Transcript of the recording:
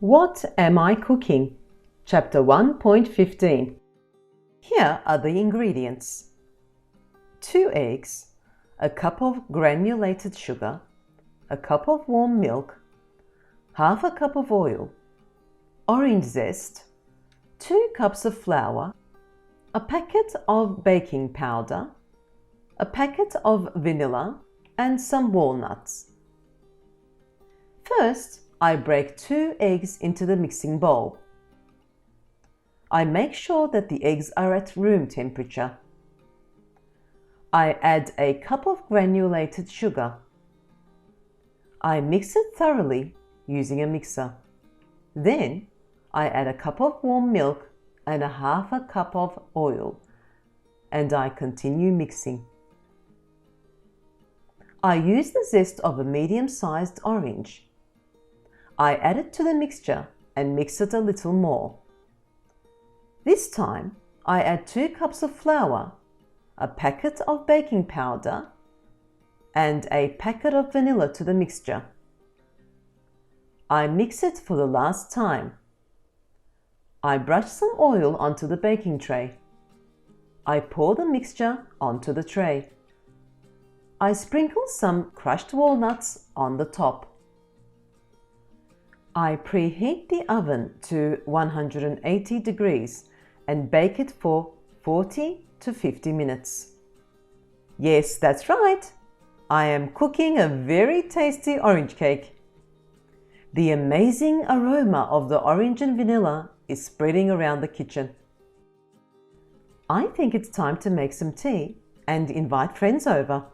What am I cooking? Chapter 1.15. Here are the ingredients: 2 eggs, a cup of granulated sugar, a cup of warm milk, half a cup of oil, orange zest, 2 cups of flour, a packet of baking powder, a packet of vanilla, and some walnuts. First, I break 2 eggs into the mixing bowl. I make sure that the eggs are at room temperature. I add a cup of granulated sugar. I mix it thoroughly using a mixer. Then, I add a cup of warm milk and half a cup of oil, and I continue mixing. I use the zest of a medium-sized orange. I add it to the mixture and mix it a little more. This time, I add 2 cups of flour, a packet of baking powder, and a packet of vanilla to the mixture. I mix it for the last time. I brush some oil onto the baking tray. I pour the mixture onto the tray. I sprinkle some crushed walnuts on the top. I preheat the oven to 180 degrees and bake it for 40 to 50 minutes. Yes, that's right. I am cooking a very tasty orange cake. The amazing aroma of the orange and vanilla is spreading around the kitchen. I think it's time to make some tea and invite friends over.